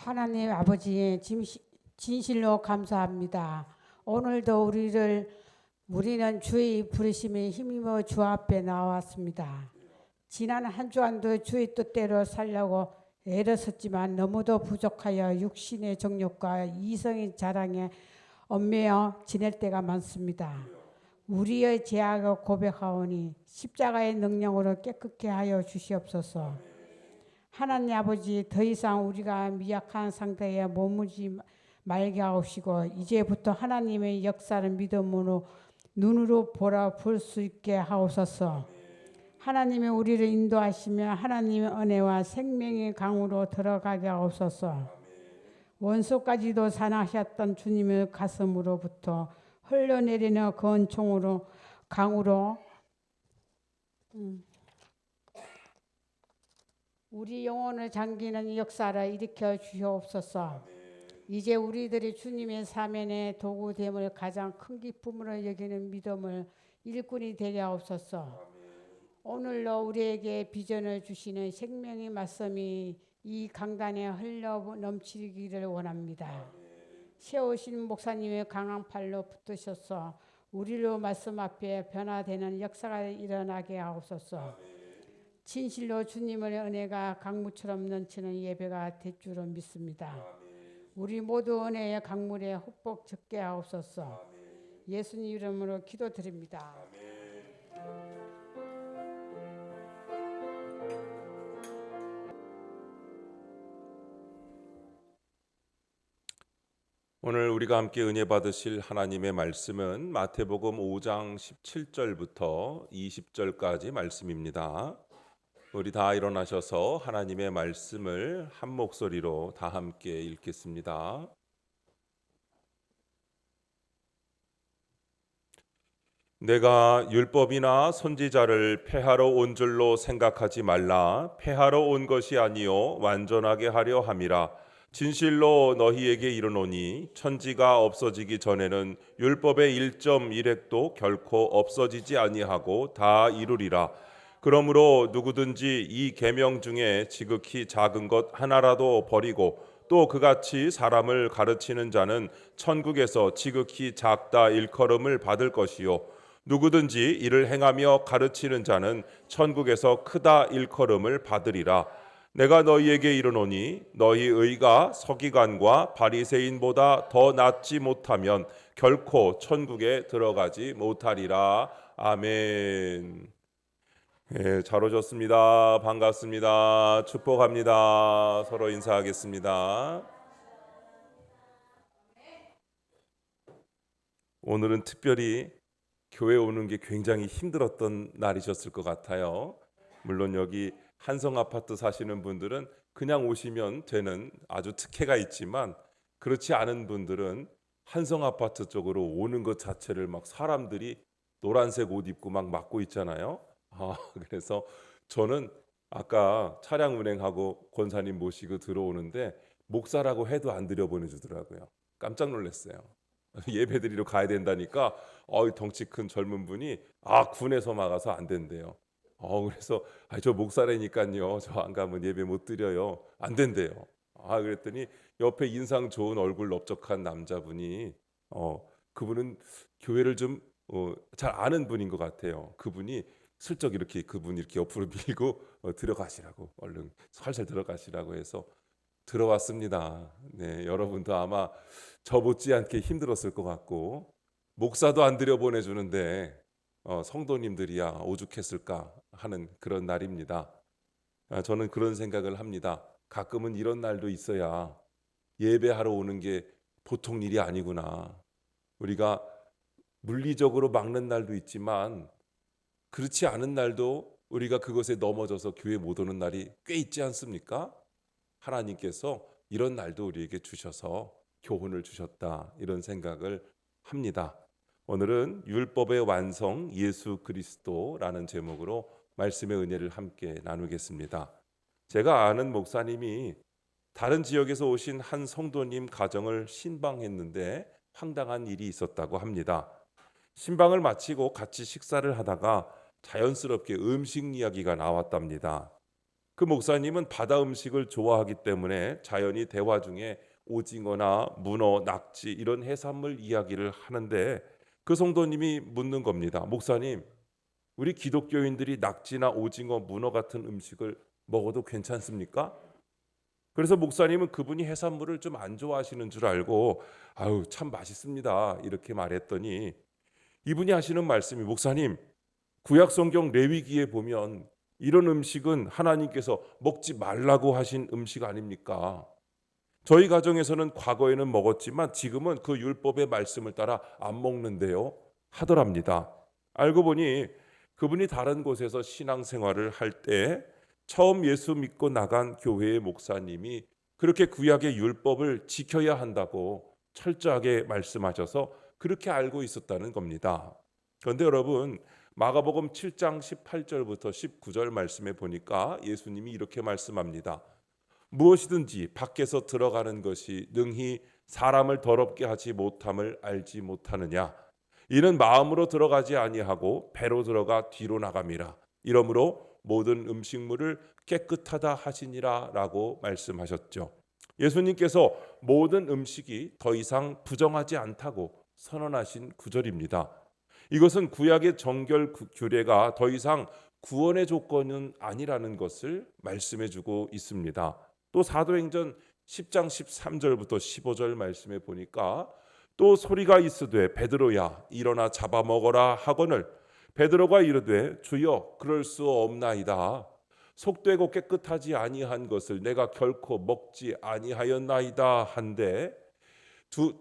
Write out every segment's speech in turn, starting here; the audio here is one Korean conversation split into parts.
하나님 아버지의 진실로 감사합니다. 오늘도 우리는 주의 부르심에 힘입어 주 앞에 나왔습니다. 지난 한 주간도 주의 뜻대로 살려고 애를 썼지만 너무도 부족하여 육신의 정욕과 이성의 자랑에 얽매여 지낼 때가 많습니다. 우리의 죄악을 고백하오니 십자가의 능력으로 깨끗게 하여 주시옵소서. 하나님 아버지, 더 이상 우리가 미약한 상태에 머무지 말게 하옵시고 이제부터 하나님의 역사를 믿음으로 눈으로 볼 수 있게 하옵소서. 하나님이 우리를 인도하시며 하나님의 은혜와 생명의 강으로 들어가게 하옵소서. 원수까지도 사랑하셨던 주님의 가슴으로부터 흘러내리는 그 은총으로 강으로 우리 영혼을 잠기는 역사를 일으켜 주시옵소서. 이제 우리들이 주님의 사면의 도구됨을 가장 큰 기쁨으로 여기는 믿음을 일꾼이 되게 하옵소서. 오늘로 우리에게 비전을 주시는 생명의 말씀이 이 강단에 흘러 넘치기를 원합니다. 세우신 목사님의 강한 팔로 붙으셔서 우리로 말씀 앞에 변화되는 역사가 일어나게 하옵소서. 진실로 주님의 은혜가 강물처럼 넘치는 예배가 될 줄로 믿습니다. 우리 모두 은혜의 강물에 흠뻑 젖게 하옵소서. 예수님 이름으로 기도드립니다. 오늘 우리가 함께 은혜 받으실 하나님의 말씀은 마태복음 5장 17절부터 20절까지 말씀입니다. 우리 다 일어나셔서 하나님의 말씀을 한 목소리로 다 함께 읽겠습니다. 내가 율법이나 선지자를 폐하러 온 줄로 생각하지 말라. 폐하러 온 것이 아니요 완전하게 하려 함이라. 진실로 너희에게 이르노니 천지가 없어지기 전에는 율법의 1.1획도 결코 없어지지 아니하고 다 이루리라. 그러므로 누구든지 이 계명 중에 지극히 작은 것 하나라도 버리고 또 그같이 사람을 가르치는 자는 천국에서 지극히 작다 일컬음을 받을 것이요 누구든지 이를 행하며 가르치는 자는 천국에서 크다 일컬음을 받으리라. 내가 너희에게 이르노니 너희 의가 서기관과 바리새인보다 더 낫지 못하면 결코 천국에 들어가지 못하리라. 아멘. 잘 오셨습니다. 반갑습니다. 축복합니다. 서로 인사하겠습니다. 오늘은 특별히 교회 오는 게 굉장히 힘들었던 날이셨을 것 같아요. 물론 여기 한성 아파트 사시는 분들은 그냥 오시면 되는 아주 특혜가 있지만 그렇지 않은 분들은 한성 아파트 쪽으로 오는 것 자체를 막 사람들이 노란색 옷 입고 막 막고 있잖아요. 그래서 저는 아까 차량 운행하고 권사님 모시고 들어오는데 목사라고 해도 안 들여보내주더라고요. 깜짝 놀랐어요. 예배드리러 가야 된다니까 덩치 큰 젊은 분이 군에서 막아서 안 된대요. 그래서 저 목사라니까요. 저 안 가면 예배 못 드려요. 안 된대요. 그랬더니 옆에 인상 좋은 얼굴 넓적한 남자분이 그분은 교회를 좀 잘 아는 분인 것 같아요. 그분이 슬쩍 그분 이렇게 옆으로 밀고 들어가시라고 얼른 살살 들어가시라고 해서 들어왔습니다. 네, 여러분도 아마 저 못지않게 힘들었을 것 같고 목사도 안 들여보내주는데 성도님들이야 오죽했을까 하는 그런 날입니다. 저는 그런 생각을 합니다. 가끔은 이런 날도 있어야 예배하러 오는 게 보통 일이 아니구나. 우리가 물리적으로 막는 날도 있지만 그렇지 않은 날도 우리가 그것에 넘어져서 교회 못 오는 날이 꽤 있지 않습니까? 하나님께서 이런 날도 우리에게 주셔서 교훈을 주셨다 이런 생각을 합니다. 오늘은 율법의 완성 예수 그리스도라는 제목으로 말씀의 은혜를 함께 나누겠습니다. 제가 아는 목사님이 다른 지역에서 오신 한 성도님 가정을 신방했는데 황당한 일이 있었다고 합니다. 신방을 마치고 같이 식사를 하다가 자연스럽게 음식 이야기가 나왔답니다. 그 목사님은 바다 음식을 좋아하기 때문에 자연히 대화 중에 오징어나 문어, 낙지 이런 해산물 이야기를 하는데 그 성도님이 묻는 겁니다. 목사님, 우리 기독교인들이 낙지나 오징어, 문어 같은 음식을 먹어도 괜찮습니까? 그래서 목사님은 그분이 해산물을 좀 안 좋아하시는 줄 알고 아유 참 맛있습니다 이렇게 말했더니 이분이 하시는 말씀이 목사님 구약 성경 레위기에 보면 이런 음식은 하나님께서 먹지 말라고 하신 음식 아닙니까? 저희 가정에서는 과거에는 먹었지만 지금은 그 율법의 말씀을 따라 안 먹는데요 하더랍니다. 알고 보니 그분이 다른 곳에서 신앙생활을 할 때 처음 예수 믿고 나간 교회의 목사님이 그렇게 구약의 율법을 지켜야 한다고 철저하게 말씀하셔서 그렇게 알고 있었다는 겁니다. 그런데 여러분 마가복음 7장 18절부터 19절 말씀에 보니까 예수님이 이렇게 말씀합니다. 무엇이든지 밖에서 들어가는 것이 능히 사람을 더럽게 하지 못함을 알지 못하느냐. 이는 마음으로 들어가지 아니하고 배로 들어가 뒤로 나감이라. 이러므로 모든 음식물을 깨끗하다 하시니라 라고 말씀하셨죠. 예수님께서 모든 음식이 더 이상 부정하지 않다고 선언하신 구절입니다. 이것은 구약의 정결 규례가 더 이상 구원의 조건은 아니라는 것을 말씀해주고 있습니다. 또 사도행전 10장 13절부터 15절 말씀에 보니까 또 소리가 있으되 베드로야 일어나 잡아먹어라 하거늘 베드로가 이르되 주여 그럴 수 없나이다. 속되고 깨끗하지 아니한 것을 내가 결코 먹지 아니하였나이다 한데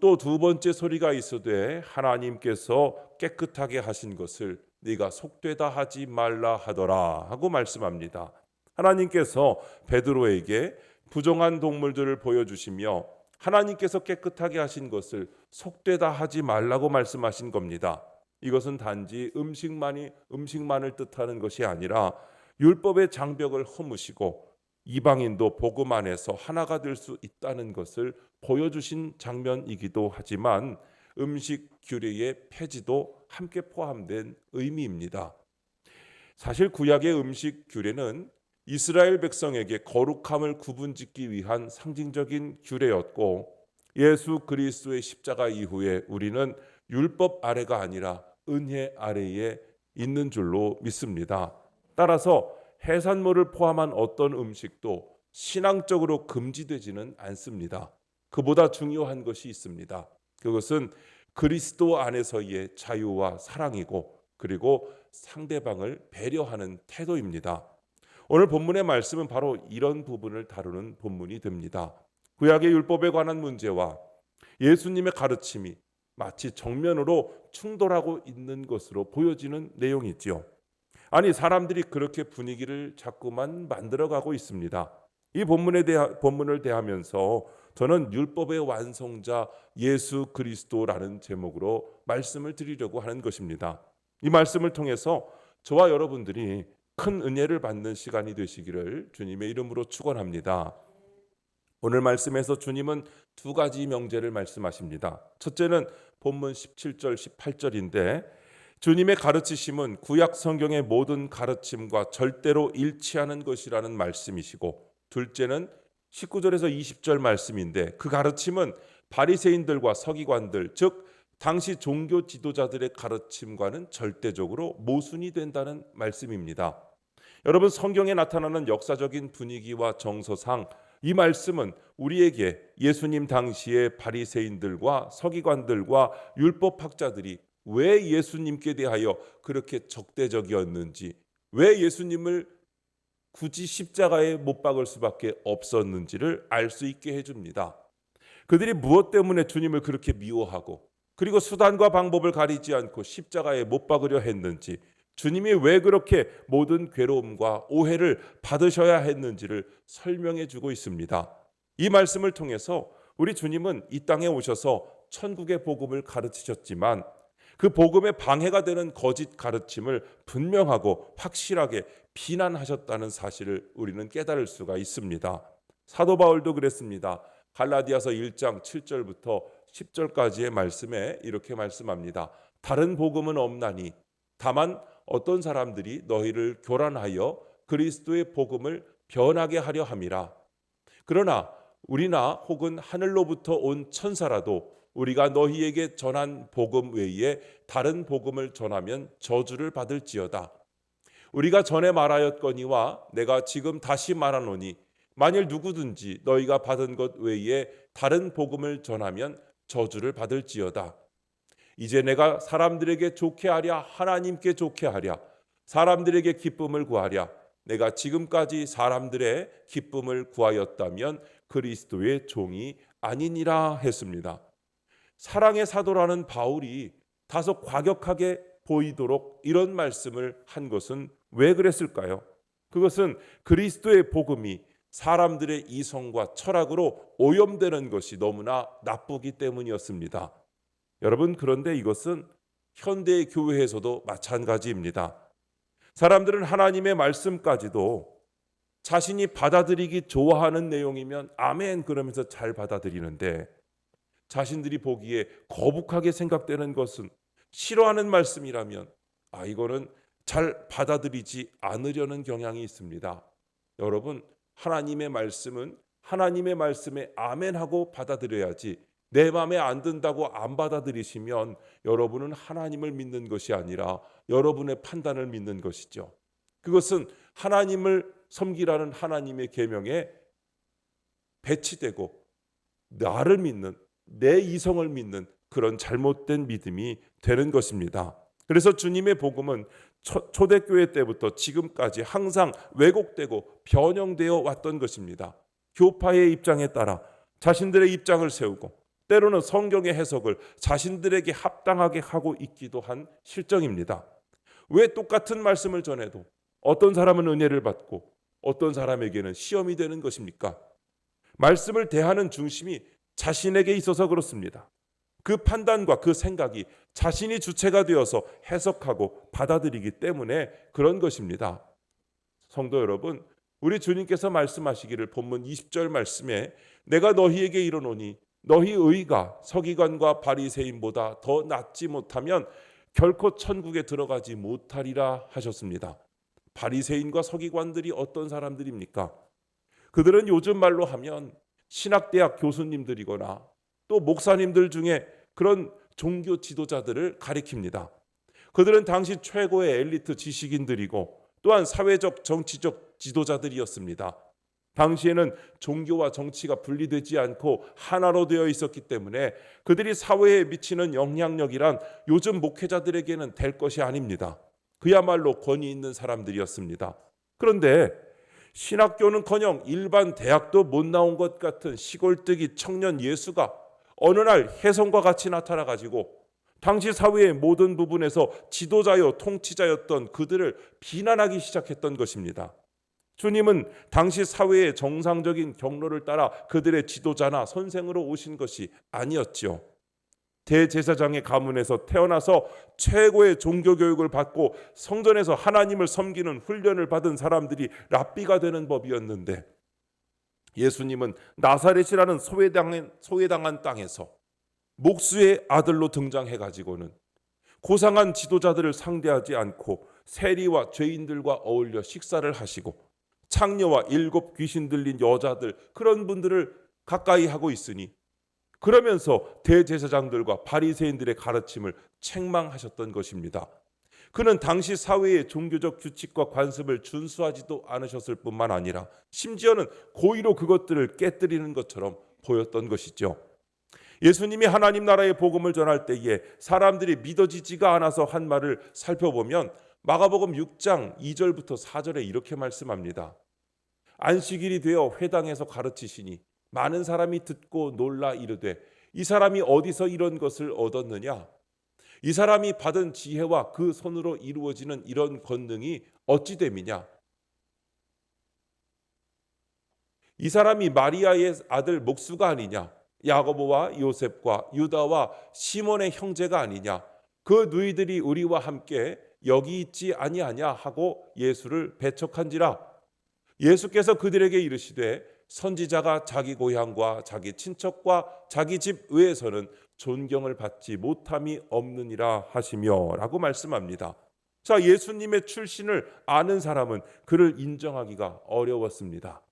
또 두 번째 소리가 있으되 하나님께서 깨끗하게 하신 것을 네가 속되다 하지 말라 하더라 하고 말씀합니다. 하나님께서 베드로에게 부정한 동물들을 보여주시며 하나님께서 깨끗하게 하신 것을 속되다 하지 말라고 말씀하신 겁니다. 이것은 단지 음식만을 뜻하는 것이 아니라 율법의 장벽을 허무시고 이방인도 복음 안에서 하나가 될 수 있다는 것을 보여주신 장면이기도 하지만 음식 규례의 폐지도 함께 포함된 의미입니다. 사실 구약의 음식 규례는 이스라엘 백성에게 거룩함을 구분짓기 위한 상징적인 규례였고 예수 그리스도의 십자가 이후에 우리는 율법 아래가 아니라 은혜 아래에 있는 줄로 믿습니다. 따라서 해산물을 포함한 어떤 음식도 신앙적으로 금지되지는 않습니다. 그보다 중요한 것이 있습니다. 그것은 그리스도 안에서의 자유와 사랑이고 그리고 상대방을 배려하는 태도입니다. 오늘 본문의 말씀은 바로 이런 부분을 다루는 본문이 됩니다. 구약의 율법에 관한 문제와 예수님의 가르침이 마치 정면으로 충돌하고 있는 것으로 보여지는 내용이지요. 아니 사람들이 그렇게 분위기를 자꾸만 만들어가고 있습니다. 이 본문을 대하면서 저는 율법의 완성자 예수 그리스도라는 제목으로 말씀을 드리려고 하는 것입니다. 이 말씀을 통해서 저와 여러분들이 큰 은혜를 받는 시간이 되시기를 주님의 이름으로 축원합니다. 오늘 말씀에서 주님은 두 가지 명제를 말씀하십니다. 첫째는 본문 17절 18절인데 주님의 가르치심은 구약 성경의 모든 가르침과 절대로 일치하는 것이라는 말씀이시고 둘째는 19절에서 20절 말씀인데 그 가르침은 바리새인들과 서기관들 즉 당시 종교 지도자들의 가르침과는 절대적으로 모순이 된다는 말씀입니다. 여러분 성경에 나타나는 역사적인 분위기와 정서상 이 말씀은 우리에게 예수님 당시의 바리새인들과 서기관들과 율법학자들이 왜 예수님께 대하여 그렇게 적대적이었는지 왜 예수님을 굳이 십자가에 못 박을 수밖에 없었는지를 알 수 있게 해줍니다. 그들이 무엇 때문에 주님을 그렇게 미워하고 그리고 수단과 방법을 가리지 않고 십자가에 못 박으려 했는지 주님이 왜 그렇게 모든 괴로움과 오해를 받으셔야 했는지를 설명해 주고 있습니다. 이 말씀을 통해서 우리 주님은 이 땅에 오셔서 천국의 복음을 가르치셨지만 그 복음에 방해가 되는 거짓 가르침을 분명하고 확실하게 비난하셨다는 사실을 우리는 깨달을 수가 있습니다. 사도 바울도 그랬습니다. 갈라디아서 1장 7절부터 10절까지의 말씀에 이렇게 말씀합니다. 다른 복음은 없나니 다만 어떤 사람들이 너희를 교란하여 그리스도의 복음을 변하게 하려 함이라. 그러나 우리나 혹은 하늘로부터 온 천사라도 우리가 너희에게 전한 복음 외에 다른 복음을 전하면 저주를 받을지어다. 우리가 전에 말하였거니와 내가 지금 다시 말하노니 만일 누구든지 너희가 받은 것 외에 다른 복음을 전하면 저주를 받을지어다. 이제 내가 사람들에게 좋게 하랴 하나님께 좋게 하랴 사람들에게 기쁨을 구하랴 내가 지금까지 사람들의 기쁨을 구하였다면 그리스도의 종이 아니니라 했습니다. 사랑의 사도라는 바울이 다소 과격하게 보이도록 이런 말씀을 한 것은 왜 그랬을까요? 그것은 그리스도의 복음이 사람들의 이성과 철학으로 오염되는 것이 너무나 나쁘기 때문이었습니다. 여러분, 그런데 이것은 현대의 교회에서도 마찬가지입니다. 사람들은 하나님의 말씀까지도 자신이 받아들이기 좋아하는 내용이면 아멘 그러면서 잘 받아들이는데 자신들이 보기에 거북하게 생각되는 것은 싫어하는 말씀이라면 이거는 잘 받아들이지 않으려는 경향이 있습니다. 여러분, 하나님의 말씀은 하나님의 말씀에 아멘하고 받아들여야지 내 마음에 안 든다고 안 받아들이시면 여러분은 하나님을 믿는 것이 아니라 여러분의 판단을 믿는 것이죠. 그것은 하나님을 섬기라는 하나님의 계명에 배치되고 나를 믿는 내 이성을 믿는 그런 잘못된 믿음이 되는 것입니다. 그래서 주님의 복음은 초대교회 때부터 지금까지 항상 왜곡되고 변형되어 왔던 것입니다. 교파의 입장에 따라 자신들의 입장을 세우고 때로는 성경의 해석을 자신들에게 합당하게 하고 있기도 한 실정입니다. 왜 똑같은 말씀을 전해도 어떤 사람은 은혜를 받고 어떤 사람에게는 시험이 되는 것입니까? 말씀을 대하는 중심이 자신에게 있어서 그렇습니다. 그 판단과 그 생각이 자신이 주체가 되어서 해석하고 받아들이기 때문에 그런 것입니다. 성도 여러분, 우리 주님께서 말씀하시기를 본문 20절 말씀에 내가 너희에게 이르노니 너희 의가 서기관과 바리새인보다 더 낫지 못하면 결코 천국에 들어가지 못하리라 하셨습니다. 바리새인과 서기관들이 어떤 사람들입니까? 그들은 요즘 말로 하면 신학대학 교수님들이거나 또 목사님들 중에 그런 종교 지도자들을 가리킵니다. 그들은 당시 최고의 엘리트 지식인들이고 또한 사회적 정치적 지도자들이었습니다. 당시에는 종교와 정치가 분리되지 않고 하나로 되어 있었기 때문에 그들이 사회에 미치는 영향력이란 요즘 목회자들에게는 될 것이 아닙니다. 그야말로 권위 있는 사람들이었습니다. 그런데 신학교는커녕 일반 대학도 못 나온 것 같은 시골뜨기 청년 예수가 어느 날 혜성과 같이 나타나가지고 당시 사회의 모든 부분에서 지도자요 통치자였던 그들을 비난하기 시작했던 것입니다. 주님은 당시 사회의 정상적인 경로를 따라 그들의 지도자나 선생으로 오신 것이 아니었지요. 대제사장의 가문에서 태어나서 최고의 종교교육을 받고 성전에서 하나님을 섬기는 훈련을 받은 사람들이 랍비가 되는 법이었는데 예수님은 나사렛이라는 소외당한 땅에서 목수의 아들로 등장해가지고는 고상한 지도자들을 상대하지 않고 세리와 죄인들과 어울려 식사를 하시고 창녀와 7 귀신 들린 여자들 그런 분들을 가까이 하고 있으니 그러면서 대제사장들과 바리새인들의 가르침을 책망하셨던 것입니다. 그는 당시 사회의 종교적 규칙과 관습을 준수하지도 않으셨을 뿐만 아니라 심지어는 고의로 그것들을 깨뜨리는 것처럼 보였던 것이죠. 예수님이 하나님 나라의 복음을 전할 때에 사람들이 믿어지지가 않아서 한 말을 살펴보면 마가복음 6장 2절부터 4절에 이렇게 말씀합니다. 안식일이 되어 회당에서 가르치시니 많은 사람이 듣고 놀라 이르되 이 사람이 어디서 이런 것을 얻었느냐? 이 사람이 받은 지혜와 그 손으로 이루어지는 이런 권능이 어찌 됨이냐? 이 사람이 마리아의 아들 목수가 아니냐? 야고보와 요셉과 유다와 시몬의 형제가 아니냐? 그 누이들이 우리와 함께 여기 있지 아니하냐 하고 예수를 배척한지라. 예수께서 그들에게 이르시되 선지자가 자기 고향과 자기 친척과 자기 집 외에서는 존경을 받지 못함이 없느니라 하시며 라고 말씀합니다. 자, 예수님의 출신을 아는 사람은 그를 인정하기가 어려웠습니다.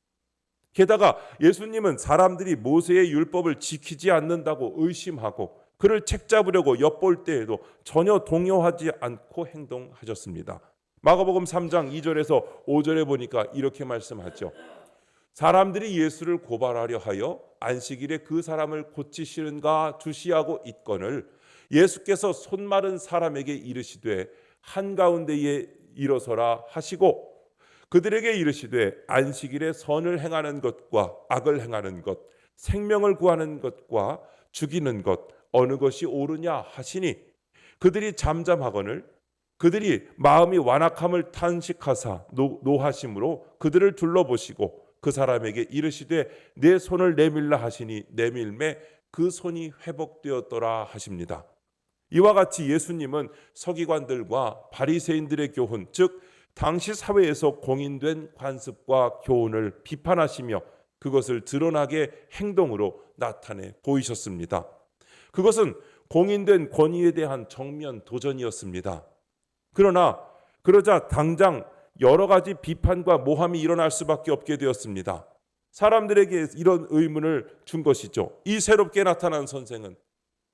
게다가 예수님은 사람들이 모세의 율법을 지키지 않는다고 의심하고 그를 책잡으려고 엿볼 때에도 전혀 동요하지 않고 행동하셨습니다. 마가복음 3장 2절에서 5절에 보니까 이렇게 말씀하죠. 사람들이 예수를 고발하려 하여 안식일에 그 사람을 고치시는가 주시하고 있거늘 예수께서 손 마른 사람에게 이르시되 한가운데에 일어서라 하시고 그들에게 이르시되 안식일에 선을 행하는 것과 악을 행하는 것 생명을 구하는 것과 죽이는 것 어느 것이 옳으냐 하시니 그들이 잠잠하거늘 그들이 마음이 완악함을 탄식하사 노하심으로 그들을 둘러보시고 그 사람에게 이르시되 내 손을 내밀라 하시니 내밀매 그 손이 회복되었더라 하십니다. 이와 같이 예수님은 서기관들과 바리새인들의 교훈, 즉 당시 사회에서 공인된 관습과 교훈을 비판하시며 그것을 드러나게 행동으로 나타내 보이셨습니다. 그것은 공인된 권위에 대한 정면 도전이었습니다. 그러자 당장 여러 가지 비판과 모함이 일어날 수밖에 없게 되었습니다. 사람들에게 이런 의문을 준 것이죠. 이 새롭게 나타난 선생은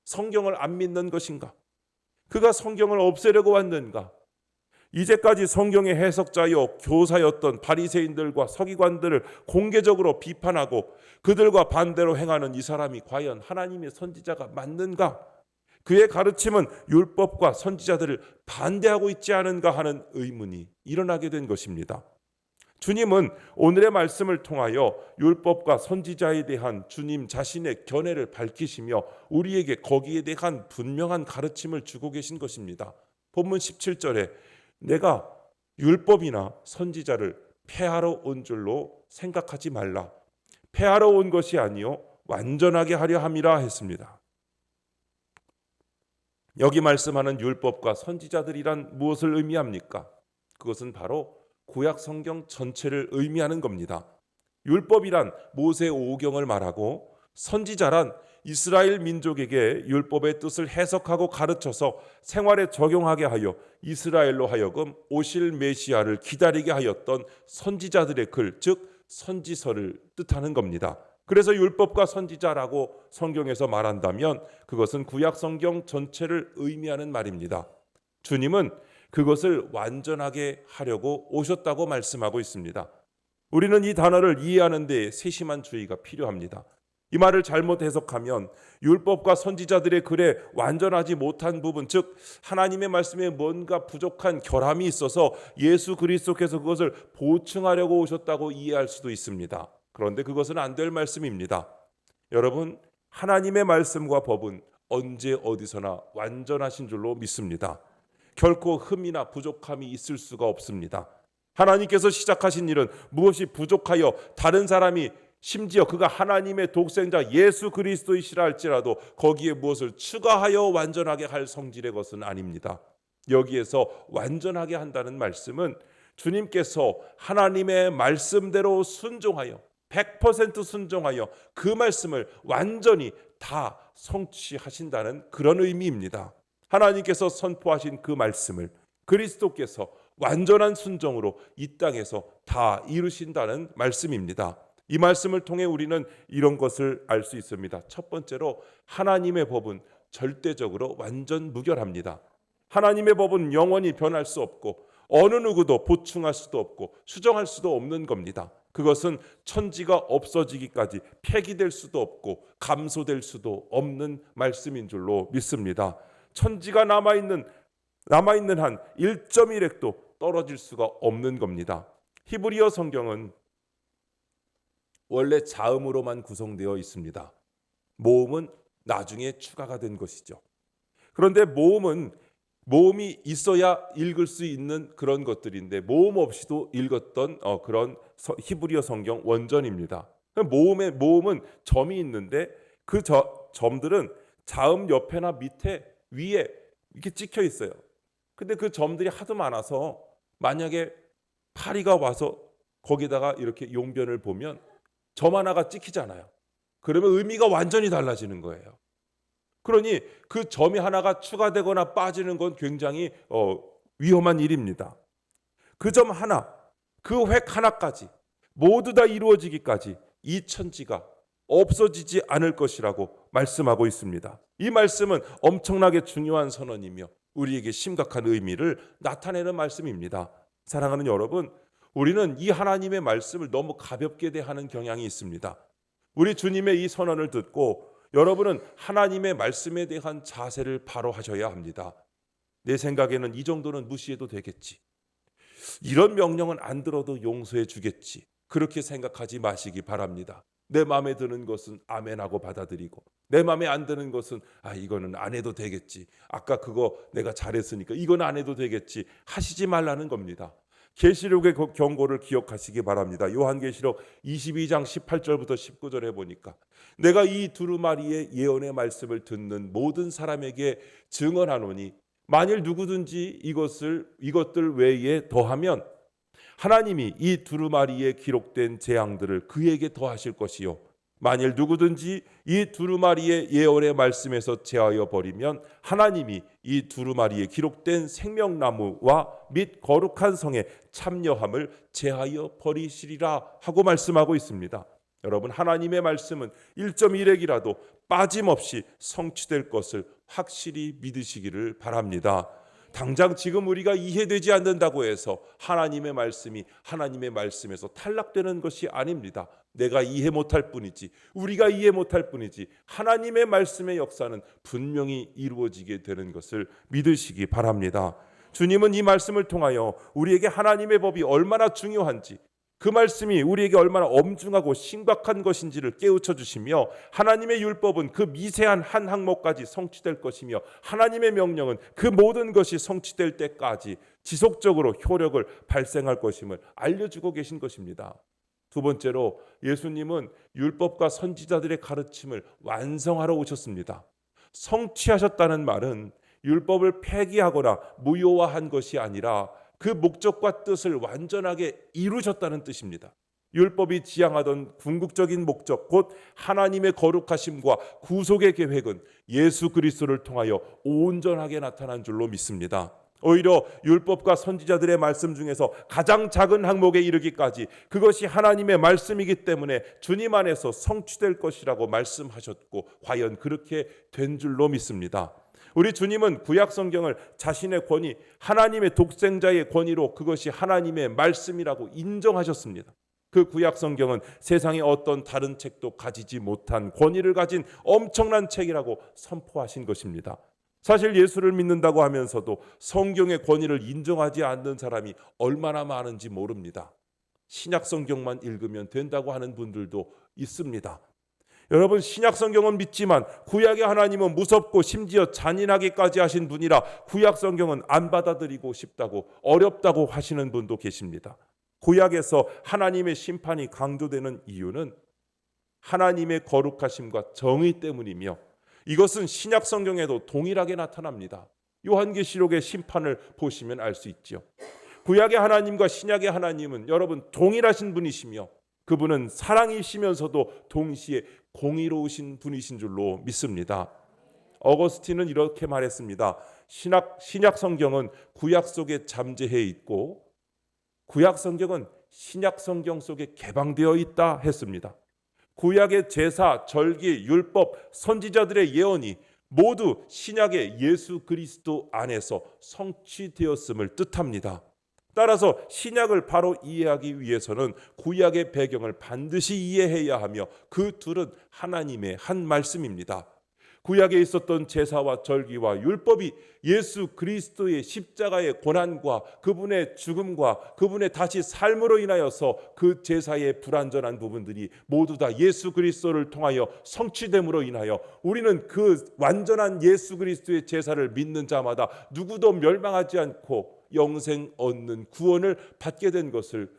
성경을 안 믿는 것인가? 그가 성경을 없애려고 왔는가? 이제까지 성경의 해석자여 교사였던 바리새인들과 서기관들을 공개적으로 비판하고 그들과 반대로 행하는 이 사람이 과연 하나님의 선지자가 맞는가? 그의 가르침은 율법과 선지자들을 반대하고 있지 않은가 하는 의문이 일어나게 된 것입니다. 주님은 오늘의 말씀을 통하여 율법과 선지자에 대한 주님 자신의 견해를 밝히시며 우리에게 거기에 대한 분명한 가르침을 주고 계신 것입니다. 본문 17절에 내가 율법이나 선지자를 폐하러 온 줄로 생각하지 말라. 폐하러 온 것이 아니요 완전하게 하려 함이라 했습니다. 여기 말씀하는 율법과 선지자들이란 무엇을 의미합니까? 그것은 바로 구약 성경 전체를 의미하는 겁니다. 율법이란 모세 오경을 말하고 선지자란 이스라엘 민족에게 율법의 뜻을 해석하고 가르쳐서 생활에 적용하게 하여 이스라엘로 하여금 오실 메시아를 기다리게 하였던 선지자들의 글, 즉 선지서를 뜻하는 겁니다. 그래서 율법과 선지자라고 성경에서 말한다면 그것은 구약 성경 전체를 의미하는 말입니다. 주님은 그것을 완전하게 하려고 오셨다고 말씀하고 있습니다. 우리는 이 단어를 이해하는 데 세심한 주의가 필요합니다. 이 말을 잘못 해석하면 율법과 선지자들의 글에 완전하지 못한 부분, 즉 하나님의 말씀에 뭔가 부족한 결함이 있어서 예수 그리스도께서 그것을 보충하려고 오셨다고 이해할 수도 있습니다. 그런데 그것은 안 될 말씀입니다. 여러분, 하나님의 말씀과 법은 언제 어디서나 완전하신 줄로 믿습니다. 결코 흠이나 부족함이 있을 수가 없습니다. 하나님께서 시작하신 일은 무엇이 부족하여 다른 사람이 심지어 그가 하나님의 독생자 예수 그리스도이시라 할지라도 거기에 무엇을 추가하여 완전하게 할 성질의 것은 아닙니다. 여기에서 완전하게 한다는 말씀은 주님께서 하나님의 말씀대로 순종하여 100% 순종하여 그 말씀을 완전히 다 성취하신다는 그런 의미입니다. 하나님께서 선포하신 그 말씀을 그리스도께서 완전한 순종으로 이 땅에서 다 이루신다는 말씀입니다. 이 말씀을 통해 우리는 이런 것을 알 수 있습니다. 첫 번째로 하나님의 법은 절대적으로 완전 무결합니다. 하나님의 법은 영원히 변할 수 없고 어느 누구도 보충할 수도 없고 수정할 수도 없는 겁니다. 그것은 천지가 없어지기까지 폐기될 수도 없고 감소될 수도 없는 말씀인 줄로 믿습니다. 천지가 남아있는 한 1.1핵도 떨어질 수가 없는 겁니다. 히브리어 성경은 원래 자음으로만 구성되어 있습니다. 모음은 나중에 추가가 된 것이죠. 그런데 모음이 있어야 읽을 수 있는 그런 것들인데 모음 없이도 읽었던 그런 히브리어 성경 원전입니다. 모음은 점이 있는데 그 점들은 자음 옆에나 밑에 위에 이렇게 찍혀 있어요. 근데 그 점들이 하도 많아서 만약에 파리가 와서 거기다가 이렇게 용변을 보면 점 하나가 찍히잖아요. 그러면 의미가 완전히 달라지는 거예요. 그러니 그 점이 하나가 추가되거나 빠지는 건 굉장히 위험한 일입니다. 그 점 하나, 그 획 하나까지 모두 다 이루어지기까지 이 천지가 없어지지 않을 것이라고 말씀하고 있습니다. 이 말씀은 엄청나게 중요한 선언이며 우리에게 심각한 의미를 나타내는 말씀입니다. 사랑하는 여러분, 우리는 이 하나님의 말씀을 너무 가볍게 대하는 경향이 있습니다. 우리 주님의 이 선언을 듣고 여러분은 하나님의 말씀에 대한 자세를 바로 하셔야 합니다. 내 생각에는 이 정도는 무시해도 되겠지. 이런 명령은 안 들어도 용서해 주겠지. 그렇게 생각하지 마시기 바랍니다. 내 마음에 드는 것은 아멘하고 받아들이고 내 마음에 안 드는 것은 이거는 안 해도 되겠지. 아까 그거 내가 잘했으니까 이건 안 해도 되겠지. 하시지 말라는 겁니다. 계시록의 경고를 기억하시기 바랍니다. 요한계시록 22장 18절부터 19절에 보니까 내가 이 두루마리의 예언의 말씀을 듣는 모든 사람에게 증언하노니 만일 누구든지 이것들 외에 더하면 하나님이 이 두루마리에 기록된 재앙들을 그에게 더하실 것이요 만일 누구든지 이 두루마리의 예언의 말씀에서 제하여 버리면 하나님이 이 두루마리에 기록된 생명나무와 및 거룩한 성에 참여함을 제하여 버리시리라 하고 말씀하고 있습니다. 여러분, 하나님의 말씀은 1.1핵이라도 빠짐없이 성취될 것을 확실히 믿으시기를 바랍니다. 당장 지금 우리가 이해되지 않는다고 해서 하나님의 말씀이 하나님의 말씀에서 탈락되는 것이 아닙니다. 내가 이해 못할 뿐이지, 우리가 이해 못할 뿐이지 하나님의 말씀의 역사는 분명히 이루어지게 되는 것을 믿으시기 바랍니다. 주님은 이 말씀을 통하여 우리에게 하나님의 법이 얼마나 중요한지, 그 말씀이 우리에게 얼마나 엄중하고 심각한 것인지를 깨우쳐 주시며 하나님의 율법은 그 미세한 한 항목까지 성취될 것이며 하나님의 명령은 그 모든 것이 성취될 때까지 지속적으로 효력을 발생할 것임을 알려주고 계신 것입니다. 두 번째로 예수님은 율법과 선지자들의 가르침을 완성하러 오셨습니다. 성취하셨다는 말은 율법을 폐기하거나 무효화한 것이 아니라 그 목적과 뜻을 완전하게 이루셨다는 뜻입니다. 율법이 지향하던 궁극적인 목적, 곧 하나님의 거룩하심과 구속의 계획은 예수 그리스도를 통하여 온전하게 나타난 줄로 믿습니다. 오히려 율법과 선지자들의 말씀 중에서 가장 작은 항목에 이르기까지 그것이 하나님의 말씀이기 때문에 주님 안에서 성취될 것이라고 말씀하셨고 과연 그렇게 된 줄로 믿습니다. 우리 주님은 구약 성경을 자신의 권위, 하나님의 독생자의 권위로 그것이 하나님의 말씀이라고 인정하셨습니다. 그 구약 성경은 세상의 어떤 다른 책도 가지지 못한 권위를 가진 엄청난 책이라고 선포하신 것입니다. 사실 예수를 믿는다고 하면서도 성경의 권위를 인정하지 않는 사람이 얼마나 많은지 모릅니다. 신약 성경만 읽으면 된다고 하는 분들도 있습니다. 여러분, 신약 성경은 믿지만 구약의 하나님은 무섭고 심지어 잔인하기까지 하신 분이라 구약 성경은 안 받아들이고 싶다고, 어렵다고 하시는 분도 계십니다. 구약에서 하나님의 심판이 강조되는 이유는 하나님의 거룩하심과 정의 때문이며 이것은 신약 성경에도 동일하게 나타납니다. 요한계시록의 심판을 보시면 알 수 있죠. 구약의 하나님과 신약의 하나님은 여러분 동일하신 분이시며 그분은 사랑이시면서도 동시에 공의로우신 분이신 줄로 믿습니다. 어거스틴은 이렇게 말했습니다. 신약 성경은 구약 속에 잠재해 있고 구약 성경은 신약 성경 속에 개방되어 있다 했습니다. 구약의 제사, 절기, 율법, 선지자들의 예언이 모두 신약의 예수 그리스도 안에서 성취되었음을 뜻합니다. 따라서 신약을 바로 이해하기 위해서는 구약의 배경을 반드시 이해해야 하며 그 둘은 하나님의 한 말씀입니다. 구약에 있었던 제사와 절기와 율법이 예수 그리스도의 십자가의 고난과 그분의 죽음과 그분의 다시 삶으로 인하여서 그 제사의 불완전한 부분들이 모두 다 예수 그리스도를 통하여 성취됨으로 인하여 우리는 그 완전한 예수 그리스도의 제사를 믿는 자마다 누구도 멸망하지 않고 영생 얻는 구원을 받게 된 것을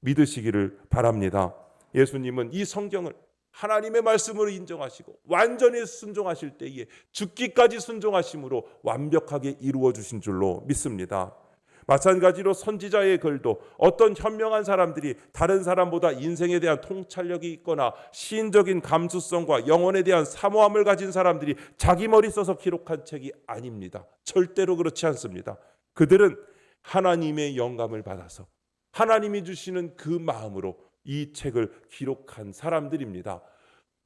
믿으시기를 바랍니다. 예수님은 이 성경을 하나님의 말씀으로 인정하시고 완전히 순종하실 때에 죽기까지 순종하심으로 완벽하게 이루어 주신 줄로 믿습니다. 마찬가지로 선지자의 글도 어떤 현명한 사람들이 다른 사람보다 인생에 대한 통찰력이 있거나 시인적인 감수성과 영혼에 대한 사모함을 가진 사람들이 자기 머리 써서 기록한 책이 아닙니다. 절대로 그렇지 않습니다. 그들은 하나님의 영감을 받아서 하나님이 주시는 그 마음으로 이 책을 기록한 사람들입니다.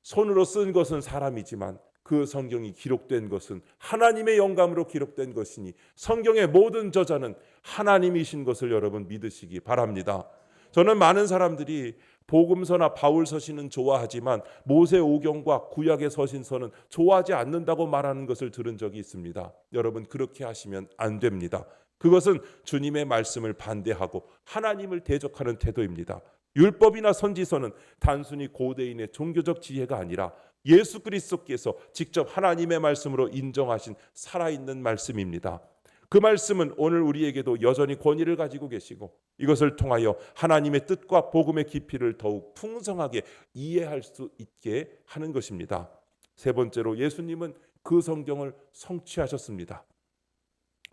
손으로 쓴 것은 사람이지만 그 성경이 기록된 것은 하나님의 영감으로 기록된 것이니 성경의 모든 저자는 하나님이신 것을 여러분 믿으시기 바랍니다. 저는 많은 사람들이 복음서나 바울 서신은 좋아하지만 모세오경과 구약의 서신서는 좋아하지 않는다고 말하는 것을 들은 적이 있습니다. 여러분, 그렇게 하시면 안 됩니다. 그것은 주님의 말씀을 반대하고 하나님을 대적하는 태도입니다. 율법이나 선지서는 단순히 고대인의 종교적 지혜가 아니라 예수 그리스도께서 직접 하나님의 말씀으로 인정하신 살아있는 말씀입니다. 그 말씀은 오늘 우리에게도 여전히 권위를 가지고 계시고 이것을 통하여 하나님의 뜻과 복음의 깊이를 더욱 풍성하게 이해할 수 있게 하는 것입니다. 세 번째로, 예수님은 그 성경을 성취하셨습니다.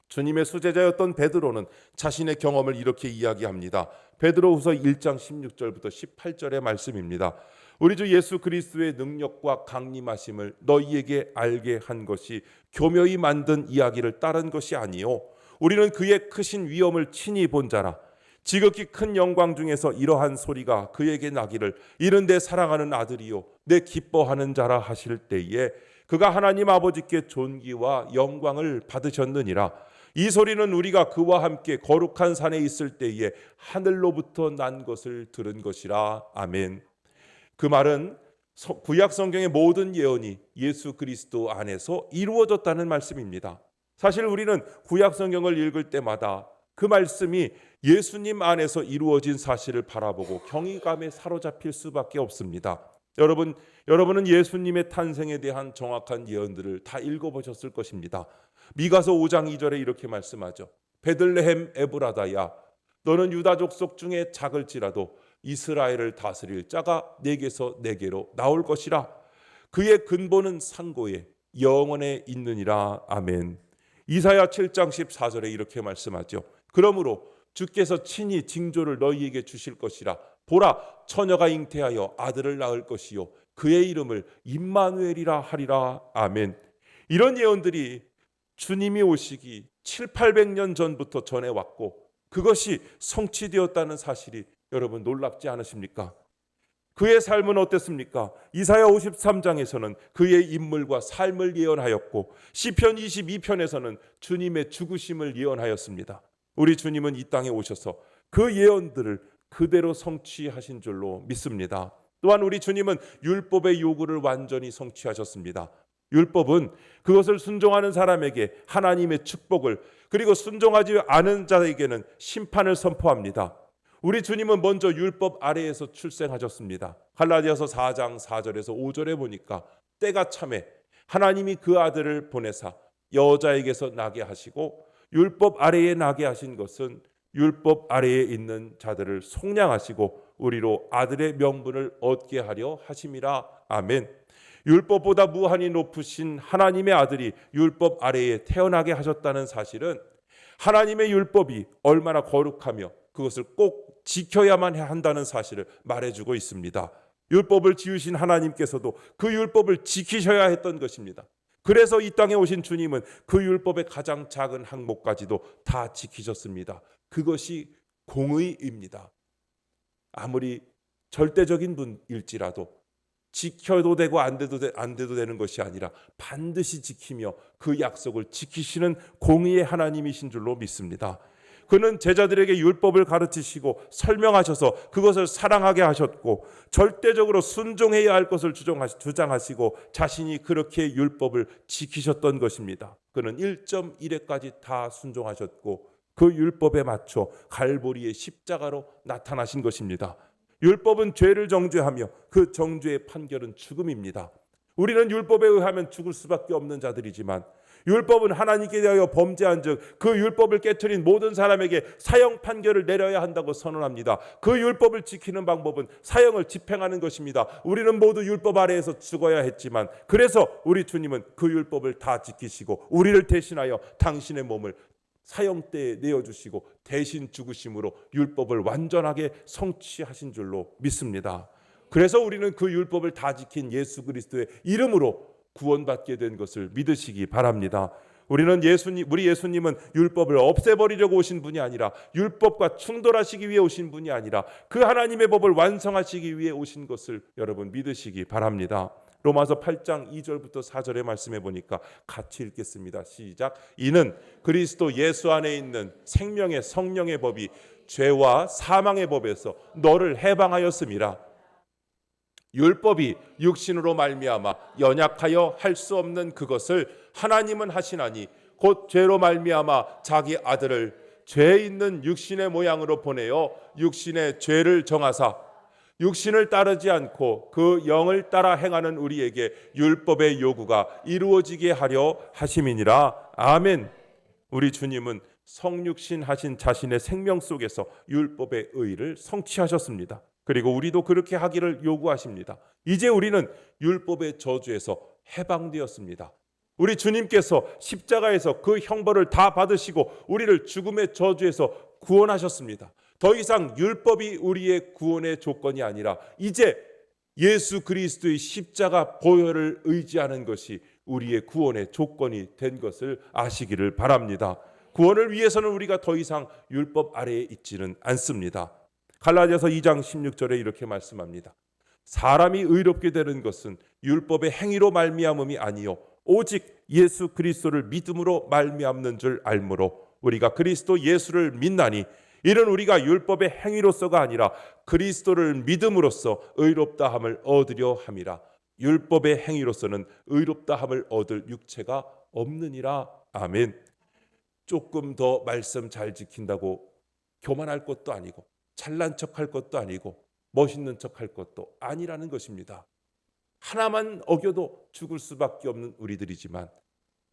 주님의 수제자였던 베드로는 자신의 경험을 이렇게 이야기합니다. 베드로후서 1장 16절부터 18절의 말씀입니다. 우리 주 예수 그리스도의 능력과 강림하심을 너희에게 알게 한 것이 교묘히 만든 이야기를 따른 것이 아니요 우리는 그의 크신 위엄을 친히 본 자라. 지극히 큰 영광 중에서 이러한 소리가 그에게 나기를 이는 내 사랑하는 아들이요 내 기뻐하는 자라 하실 때에 그가 하나님 아버지께 존귀와 영광을 받으셨느니라. 이 소리는 우리가 그와 함께 거룩한 산에 있을 때에 하늘로부터 난 것을 들은 것이라. 아멘. 그 말은 구약 성경의 모든 예언이 예수 그리스도 안에서 이루어졌다는 말씀입니다. 사실 우리는 구약 성경을 읽을 때마다 그 말씀이 예수님 안에서 이루어진 사실을 바라보고 경이감에 사로잡힐 수밖에 없습니다. 여러분은 예수님의 탄생에 대한 정확한 예언들을 다 읽어보셨을 것입니다. 미가서 5장 2절에 이렇게 말씀하죠. 베들레헴 에브라다야 너는 유다 족속 중에 작을지라도 이스라엘을 다스릴 자가 내게서 내게로 나올 것이라. 그의 근본은 상고에 영원에 있느니라. 아멘. 이사야 7장 14절에 이렇게 말씀하죠. 그러므로 주께서 친히 징조를 너희에게 주실 것이라. 보라, 처녀가 잉태하여 아들을 낳을 것이요 그의 이름을 임마누엘이라 하리라. 아멘. 이런 예언들이 주님이 오시기 700~800년 전부터 전해왔고 그것이 성취되었다는 사실이 여러분 놀랍지 않으십니까? 그의 삶은 어땠습니까? 이사야 53장에서는 그의 인물과 삶을 예언하였고 시편 22편에서는 주님의 죽으심을 예언하였습니다. 우리 주님은 이 땅에 오셔서 그 예언들을 그대로 성취하신 줄로 믿습니다. 또한 우리 주님은 율법의 요구를 완전히 성취하셨습니다. 율법은 그것을 순종하는 사람에게 하나님의 축복을, 그리고 순종하지 않은 자에게는 심판을 선포합니다. 우리 주님은 먼저 율법 아래에서 출생하셨습니다. 갈라디아서 4장 4절에서 5절에 보니까 때가 참에 하나님이 그 아들을 보내사 여자에게서 나게 하시고 율법 아래에 나게 하신 것은 율법 아래에 있는 자들을 속량하시고 우리로 아들의 명분을 얻게 하려 하심이라. 아멘. 율법보다 무한히 높으신 하나님의 아들이 율법 아래에 태어나게 하셨다는 사실은 하나님의 율법이 얼마나 거룩하며 그것을 꼭 지켜야만 한다는 사실을 말해주고 있습니다. 율법을 지으신 하나님께서도 그 율법을 지키셔야 했던 것입니다. 그래서 이 땅에 오신 주님은 그 율법의 가장 작은 항목까지도 다 지키셨습니다. 그것이 공의입니다. 아무리 절대적인 분일지라도 지켜도 되고 안 돼도 되는 것이 아니라 반드시 지키며 그 약속을 지키시는 공의의 하나님이신 줄로 믿습니다. 그는 제자들에게 율법을 가르치시고 설명하셔서 그것을 사랑하게 하셨고 절대적으로 순종해야 할 것을 주장하시고 자신이 그렇게 율법을 지키셨던 것입니다. 그는 1.1회까지 다 순종하셨고 그 율법에 맞춰 갈보리의 십자가로 나타나신 것입니다. 율법은 죄를 정죄하며 그 정죄의 판결은 죽음입니다. 우리는 율법에 의하면 죽을 수밖에 없는 자들이지만 율법은 하나님께 대하여 범죄한 즉 그 율법을 깨트린 모든 사람에게 사형 판결을 내려야 한다고 선언합니다. 그 율법을 지키는 방법은 사형을 집행하는 것입니다. 우리는 모두 율법 아래에서 죽어야 했지만 그래서 우리 주님은 그 율법을 다 지키시고 우리를 대신하여 당신의 몸을 사형대에 내어주시고 대신 죽으심으로 율법을 완전하게 성취하신 줄로 믿습니다. 그래서 우리는 그 율법을 다 지킨 예수 그리스도의 이름으로 구원받게 된 것을 믿으시기 바랍니다. 우리 예수님은 율법을 없애버리려고 오신 분이 아니라 율법과 충돌하시기 위해 오신 분이 아니라 그 하나님의 법을 완성하시기 위해 오신 것을 여러분 믿으시기 바랍니다. 로마서 8장 2절부터 4절의 말씀해 보니까 같이 읽겠습니다. 시작. 이는 그리스도 예수 안에 있는 생명의 성령의 법이 죄와 사망의 법에서 너를 해방하였음이라. 율법이 육신으로 말미암아 연약하여 할 수 없는 그것을 하나님은 하시나니 곧 죄로 말미암아 자기 아들을 죄 있는 육신의 모양으로 보내어 육신의 죄를 정하사 육신을 따르지 않고 그 영을 따라 행하는 우리에게 율법의 요구가 이루어지게 하려 하심이니라. 아멘. 우리 주님은 성육신 하신 자신의 생명 속에서 율법의 의를 성취하셨습니다. 그리고 우리도 그렇게 하기를 요구하십니다. 이제 우리는 율법의 저주에서 해방되었습니다. 우리 주님께서 십자가에서 그 형벌을 다 받으시고 우리를 죽음의 저주에서 구원하셨습니다. 더 이상 율법이 우리의 구원의 조건이 아니라 이제 예수 그리스도의 십자가 보혈을 의지하는 것이 우리의 구원의 조건이 된 것을 아시기를 바랍니다. 구원을 위해서는 우리가 더 이상 율법 아래에 있지는 않습니다. 갈라디아서 2장 16절에 이렇게 말씀합니다. 사람이 의롭게 되는 것은 율법의 행위로 말미암음이 아니요 오직 예수 그리스도를 믿음으로 말미암는 줄 알므로 우리가 그리스도 예수를 믿나니 이는 우리가 율법의 행위로서가 아니라 그리스도를 믿음으로써 의롭다함을 얻으려 함이라. 율법의 행위로서는 의롭다함을 얻을 육체가 없느니라. 아멘. 조금 더 말씀 잘 지킨다고 교만할 것도 아니고 잘난 척할 것도 아니고 멋있는 척할 것도 아니라는 것입니다. 하나만 어겨도 죽을 수밖에 없는 우리들이지만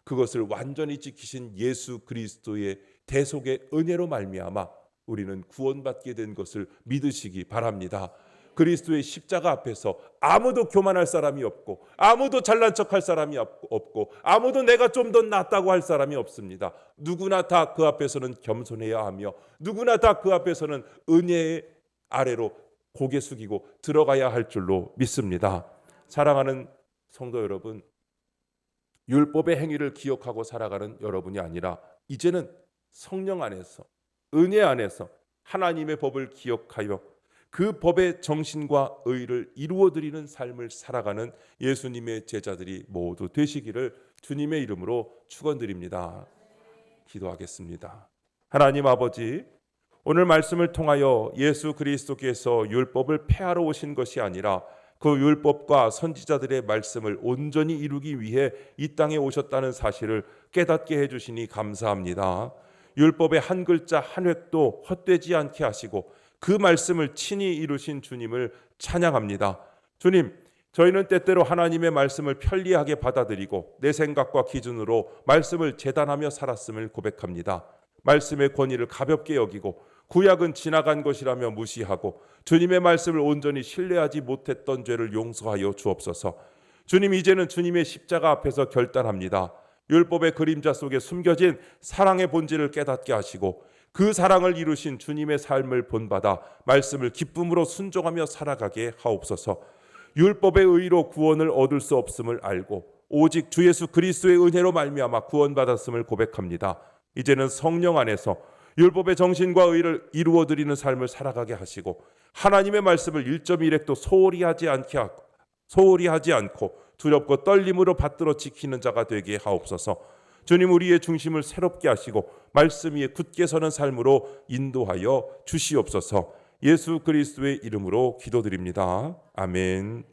그것을 완전히 지키신 예수 그리스도의 대속의 은혜로 말미암아 우리는 구원받게 된 것을 믿으시기 바랍니다. 그리스도의 십자가 앞에서 아무도 교만할 사람이 없고 아무도 잘난 척할 사람이 없고 아무도 내가 좀 더 낫다고 할 사람이 없습니다. 누구나 다 그 앞에서는 겸손해야 하며 누구나 다 그 앞에서는 은혜의 아래로 고개 숙이고 들어가야 할 줄로 믿습니다. 사랑하는 성도 여러분, 율법의 행위를 기억하고 살아가는 여러분이 아니라 이제는 성령 안에서 은혜 안에서 하나님의 법을 기억하여 그 법의 정신과 의를 이루어드리는 삶을 살아가는 예수님의 제자들이 모두 되시기를 주님의 이름으로 축원드립니다. 기도하겠습니다. 하나님 아버지, 오늘 말씀을 통하여 예수 그리스도께서 율법을 폐하러 오신 것이 아니라 그 율법과 선지자들의 말씀을 온전히 이루기 위해 이 땅에 오셨다는 사실을 깨닫게 해주시니 감사합니다. 율법의 한 글자 한 획도 헛되지 않게 하시고 그 말씀을 친히 이루신 주님을 찬양합니다. 주님, 저희는 때때로 하나님의 말씀을 편리하게 받아들이고 내 생각과 기준으로 말씀을 재단하며 살았음을 고백합니다. 말씀의 권위를 가볍게 여기고 구약은 지나간 것이라며 무시하고 주님의 말씀을 온전히 신뢰하지 못했던 죄를 용서하여 주옵소서. 주님, 이제는 주님의 십자가 앞에서 결단합니다. 율법의 그림자 속에 숨겨진 사랑의 본질을 깨닫게 하시고 그 사랑을 이루신 주님의 삶을 본받아 말씀을 기쁨으로 순종하며 살아가게 하옵소서. 율법의 의로 구원을 얻을 수 없음을 알고 오직 주 예수 그리스도의 은혜로 말미암아 구원받았음을 고백합니다. 이제는 성령 안에서 율법의 정신과 의를 이루어드리는 삶을 살아가게 하시고 하나님의 말씀을 1.1획도 소홀히 하지 않고 두렵고 떨림으로 받들어 지키는 자가 되게 하옵소서. 주님, 우리의 중심을 새롭게 하시고 말씀 위에 굳게 서는 삶으로 인도하여 주시옵소서. 예수 그리스도의 이름으로 기도드립니다. 아멘.